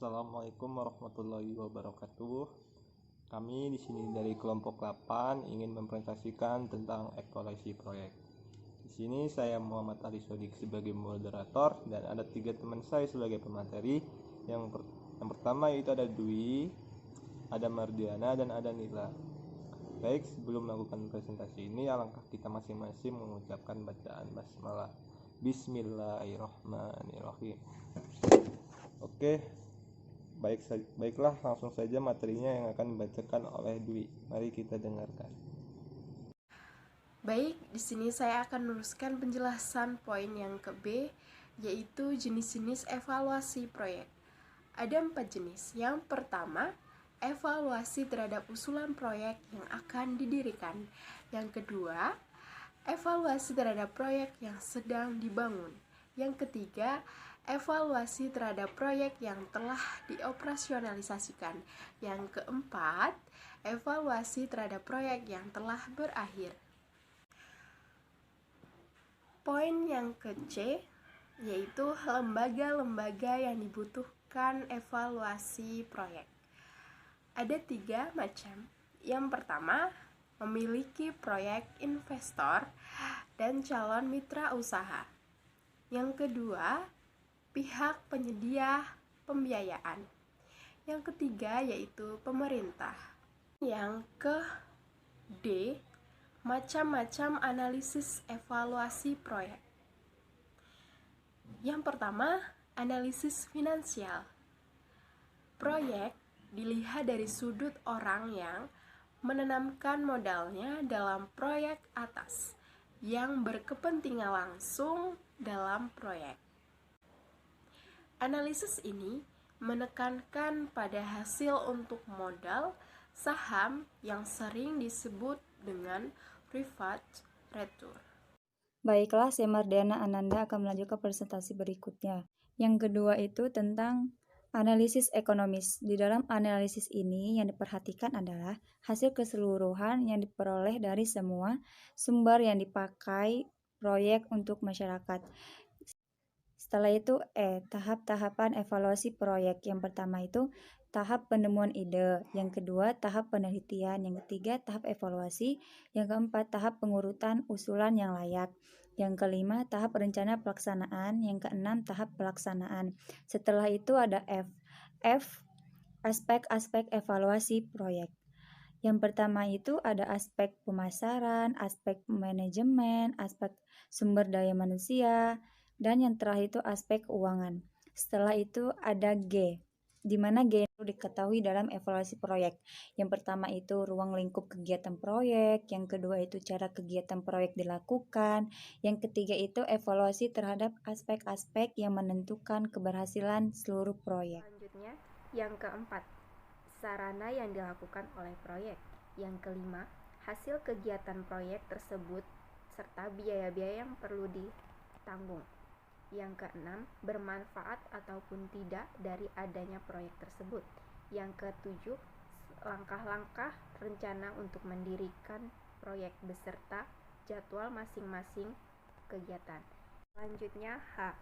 Assalamualaikum warahmatullahi wabarakatuh. Kami di sini dari kelompok 8 ingin mempresentasikan tentang evaluasi proyek. Di sini saya Muhammad Ali Sodik sebagai moderator dan ada 3 teman saya sebagai pemateri. Yang pertama yaitu ada Dwi, ada Mardiana dan ada Nila. Baik, sebelum melakukan presentasi ini alangkah kita masing-masing mengucapkan bacaan basmalah. Bismillahirrahmanirrahim. Oke, baiklah langsung saja materinya yang akan dibacakan oleh Dwi. Mari kita dengarkan. Baik, di sini saya akan meneruskan penjelasan poin yang ke B, yaitu jenis-jenis evaluasi proyek. Ada 4 jenis. Yang pertama, evaluasi terhadap usulan proyek yang akan didirikan. Yang kedua, evaluasi terhadap proyek yang sedang dibangun. Yang ketiga, evaluasi terhadap proyek yang telah dioperasionalisasikan. Yang keempat, evaluasi terhadap proyek yang telah berakhir. Poin yang ke C, yaitu lembaga-lembaga yang dibutuhkan evaluasi proyek. Ada 3 macam. Yang pertama, memiliki proyek investor dan calon mitra usaha. Yang kedua, pihak penyedia pembiayaan. Yang ketiga yaitu pemerintah. Yang ke D, macam-macam analisis evaluasi proyek. Yang pertama, analisis finansial. Proyek dilihat dari sudut orang yang menanamkan modalnya dalam proyek atas, yang berkepentingan langsung dalam proyek. Analisis ini menekankan pada hasil untuk modal saham yang sering disebut dengan private return. Baiklah, saya Mardiana Ananda akan melanjutkan presentasi berikutnya. Yang kedua itu tentang analisis ekonomis. Di dalam analisis ini yang diperhatikan adalah hasil keseluruhan yang diperoleh dari semua sumber yang dipakai proyek untuk masyarakat. Setelah itu tahap-tahapan evaluasi proyek. Yang pertama itu tahap penemuan ide, yang kedua tahap penelitian, yang ketiga tahap evaluasi, yang keempat tahap pengurutan usulan yang layak, yang kelima tahap rencana pelaksanaan, yang keenam tahap pelaksanaan. Setelah itu ada F aspek-aspek evaluasi proyek. Yang pertama itu ada aspek pemasaran, aspek manajemen, aspek sumber daya manusia, dan yang terakhir itu aspek keuangan. Setelah itu ada G, di mana G itu diketahui dalam evaluasi proyek. Yang pertama itu ruang lingkup kegiatan proyek, yang kedua itu cara kegiatan proyek dilakukan, yang ketiga itu evaluasi terhadap aspek-aspek yang menentukan keberhasilan seluruh proyek. Selanjutnya, yang keempat, sarana yang dilakukan oleh proyek. Yang kelima, hasil kegiatan proyek tersebut serta biaya-biaya yang perlu ditanggung. Yang keenam, bermanfaat ataupun tidak dari adanya proyek tersebut. Yang ketujuh, langkah-langkah rencana untuk mendirikan proyek beserta jadwal masing-masing kegiatan. Selanjutnya H,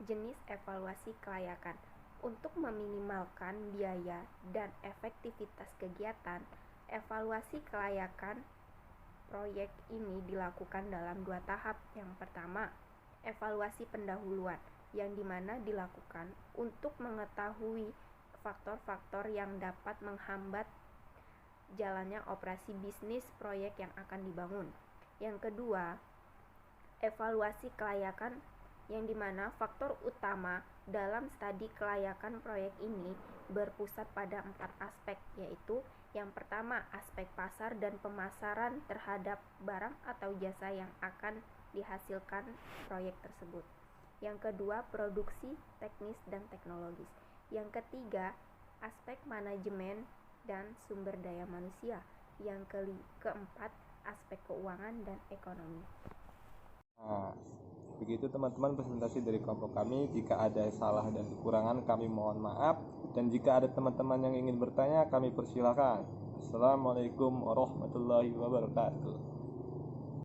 jenis evaluasi kelayakan. Untuk meminimalkan biaya dan efektivitas kegiatan, evaluasi kelayakan proyek ini dilakukan dalam 2 tahap. Yang pertama, evaluasi pendahuluan, yang dimana dilakukan untuk mengetahui faktor-faktor yang dapat menghambat jalannya operasi bisnis proyek yang akan dibangun. Yang kedua, evaluasi kelayakan, yang dimana faktor utama dalam studi kelayakan proyek ini berpusat pada 4 aspek, yaitu yang pertama aspek pasar dan pemasaran terhadap barang atau jasa yang akan dihasilkan proyek tersebut. Yang kedua, produksi, teknis dan teknologis. Yang ketiga, aspek manajemen dan sumber daya manusia. Yang keempat, aspek keuangan dan ekonomi. Begitu teman-teman presentasi dari kelompok kami. Jika ada salah dan kekurangan kami mohon maaf, dan jika ada teman-teman yang ingin bertanya kami persilakan. Assalamualaikum warahmatullahi wabarakatuh.